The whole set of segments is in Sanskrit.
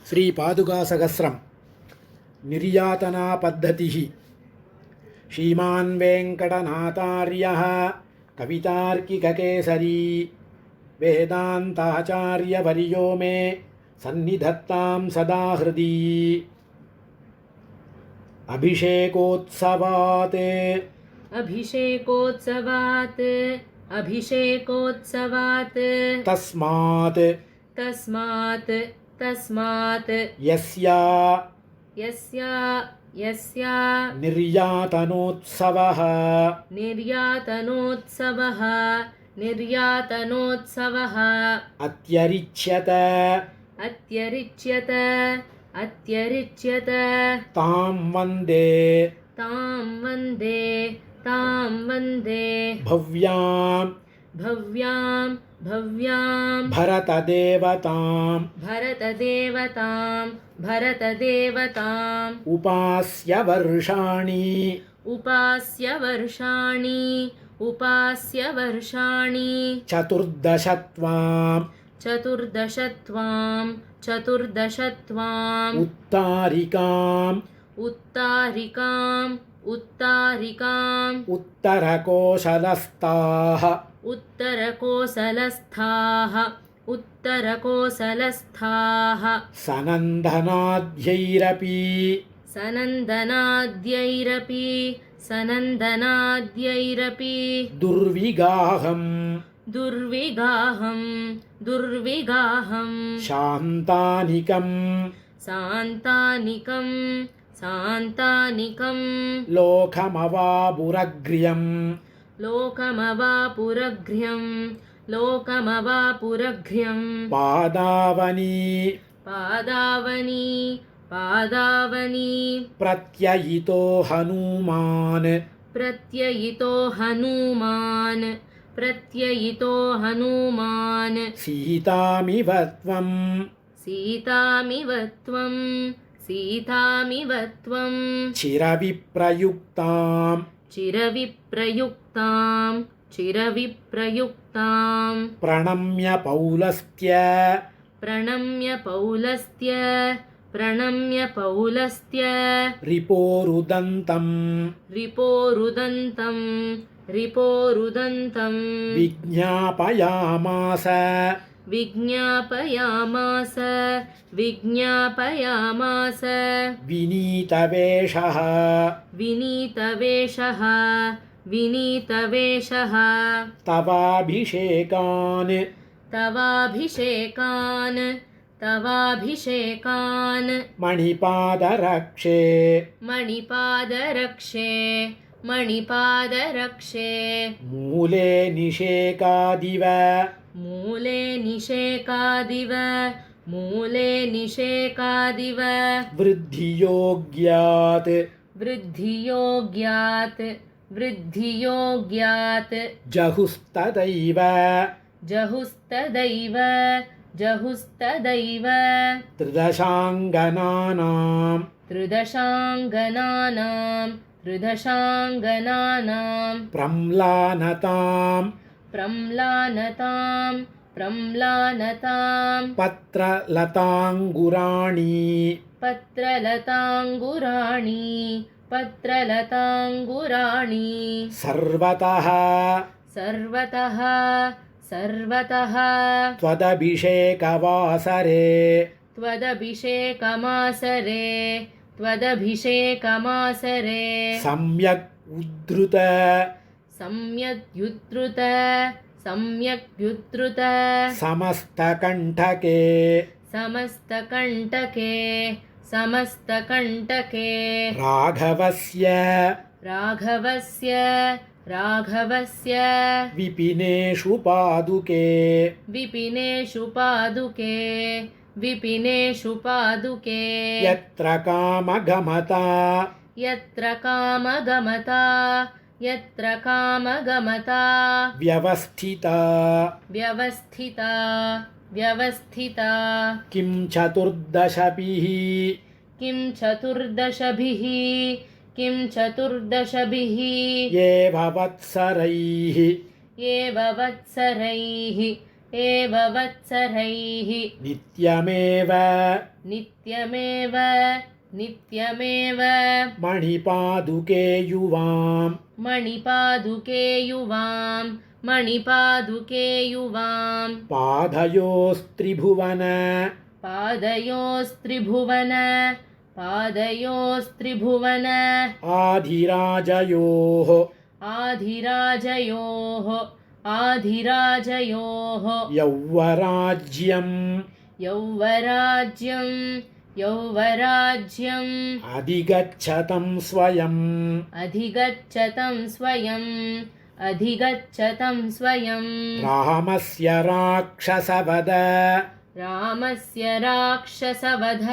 श्रीपादुकासहस्रं निर्यातनापद्धतिः श्रीमान् वेङ्कटनाथार्यः कवितार्किककेसरी वेदान्ताचार्यवर्यो मे सन्निधत्तां सदा हृदि। अभिषेकोत्सवात् तस्मात् यस्या निर्यातनोत्सवः अत्यरिच्यत तां वन्दे भव्यां भरतदेवतां उपास्य वर्षाणि चतुर्दशत्वां उत्तारिकाम् उत्तरकोसलस्थाः सनन्दनाद्यैरपि दुर्विगाहं शान्तानिकं लोकमवापुरग्र्यं पादावनी प्रत्ययितो हनूमान् सीतामिव त्वं चिरविप्रयुक्तां प्रणम्य पौलस्त्य रिपोरुदन्तं विज्ञापयामास विनीतवेषः तवाभिषेकान् मणिपादरक्षे मूले निषेकादिव वृद्धियोग्यात् जहुस्तदैव त्रिदशाङ्गनानां प्रम्लानतां पत्रलताङ्गुराणि सर्वतः त्वदभिषेकमासरे सम्यक् युद्धृत समस्तकण्टके राघवस्य विपिनेषु पादुके यत्र कामगमता व्यवस्थिता किं चतुर्दशभिः एव वत्सरैः एव वत्सरैः नित्यमेव नित्यमेव नित्यमेव मणिपादुके युवां मणिपादुके युवां मणिपादुके युवां पादयोस्त्रिभुवन पादयोस्त्रिभुवन पादयोस्त्रिभुवन आधिराजयोः आधिराजयोः आधिराजयोः यौवराज्यम् यौवराज्यं यौवराज्यम् अधिगच्छतं स्वयम् अधिगच्छतं स्वयम् अधिगच्छतं स्वयम् रामस्य राक्षसवध रामस्य राक्षसवध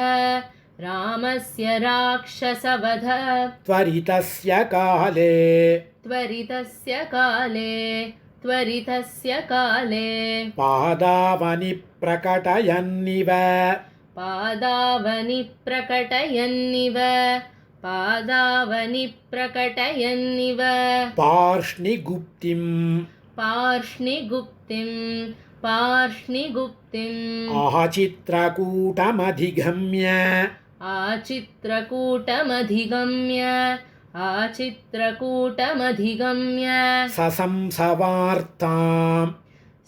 रामस्य राक्षसवध त्वरितस्य काले त्वरितस्य काले त्वरितस्य काले पादावनि प्रकटयन्निव पादावनि प्रकटयन्निव पादावनि प्रकटयन्निव पार्ष्णिगुप्तिम् पार्ष्णिगुप्तिं पार्ष्णिगुप्तिम् आचित्रकूटमधिगम्य आचित्रकूटमधिगम्य आचित्रकूटमधिगम्य सशंसवार्ताम्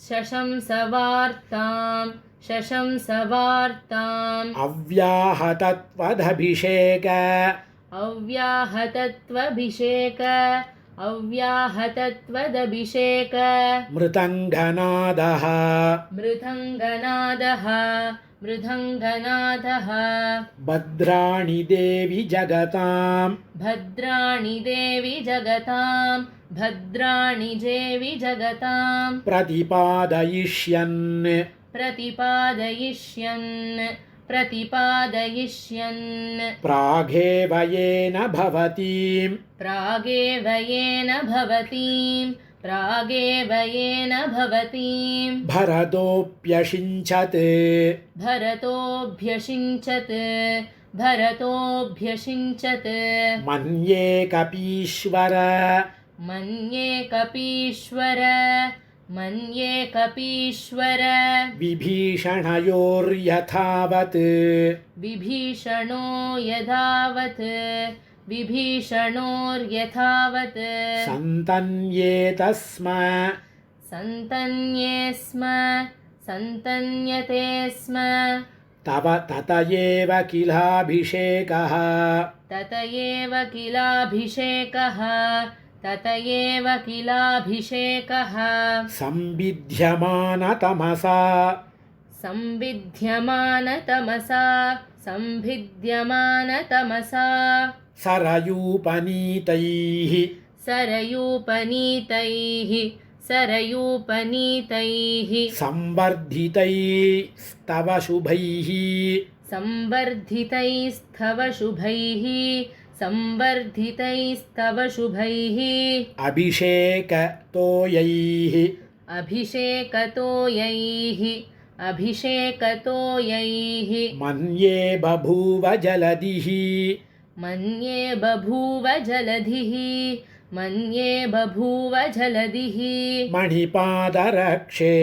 शशंसवार्तां शशंसवार्ताम् अव्याहतत्वदभिषेक अव्याहतत्वभिषेक अव्याहतत्वदभिषेक मृदङ्गनादः मृदङ्गनादः मृदङ्गनादः भद्राणि देवि जगताम् भद्राणि देवि जगतां भद्राणि देवि जगतां प्रतिपादयिष्यन् प्रतिपादयिष्यन् प्रतिपादयिष्यन् प्रागेव येन भवतीम् प्रागेव येन भवतीं प्रागेव येन भवतीं भरतोऽप्यषिञ्चत् भरतोऽभ्यषिञ्चत् भरतोऽभ्यषिञ्चत् मन्ये कपीश्वर मन्ये कपीश्वर मन्ये कपीश्वर विभीषणयोर्यथावत् विभीषणो यथावत् विभीषणोर्यथावत् सन्तन्येत स्म सन्तन्ये स्म सन्तन्यते स्म तव तत एव किलाभिषेकः तत एव किलाभिषेकः तत एव किलाभिषेकः संविद्यमानतमसा संविद्यमानतमसा संविद्यमानतमसा सरयूपनीतैः सरयूपनीतैः सरयूपनीतैः संवर्धितैस्तव शुभैः संवर्धितैस्तव शुभैः संवर्धितैस्तव शुभैः अभिषेकतोयैः अभिषेकतोयैः अभिषेकतोयैः मन्ये बभूव जलधिः मन्ये बभूव जलधिः मन्ये बभूव जलधिः मणिपादरक्षे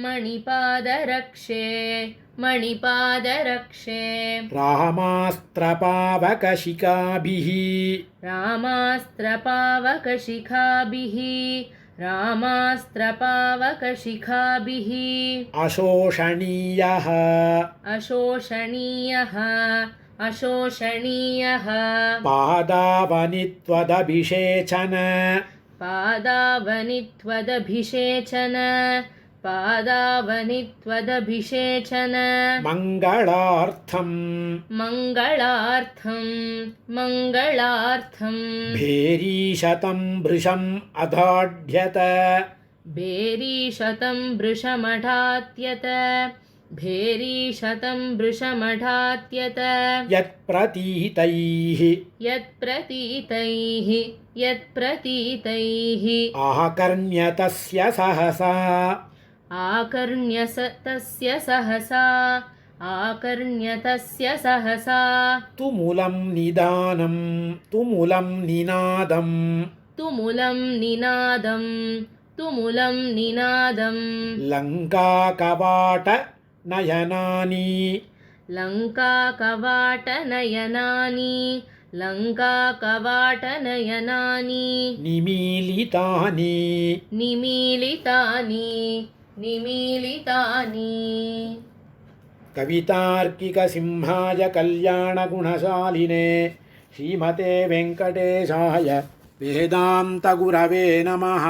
मणिपादरक्षे मणिपादरक्षे रामास्त्रपावकशिखाभिः रामास्त्रपावकशिखाभिः रामास्त्रपावकशिखाभिः अशोषणीयः अशोषणीयः अशोषणीयः पादावनित्वदभिषेचन पादावनित्वदभिषेचन पादावनित्वदभिषेचन मङ्गलार्थम् मङ्गलार्थं मङ्गलार्थं भेरीशतं भृशम् अधाढ्यत भेरीशतं वृषमठात्यत भेरीशतं वृषमठात्यत यत्प्रतीतैः यत्प्रतीतैः यत्प्रतीतैः आकर्ण्यतस्य सहसा आकर्ण्यतस्य सहसा आकर्ण्यतस्य सहसा तुमुलं निदानं तुमुलं निनादम् तुमुलं निनादं वक्तुमुलं निनादं लङ्काकवाटनयनानि लङ्काकवाटनयनानि लङ्काकवाटनयनानि निमीलितानि निमीलितानि निमीलितानि कवितार्किकसिंहाय कल्याणगुणशालिने श्रीमते वेङ्कटेशाय वेदान्तगुरवे नमः।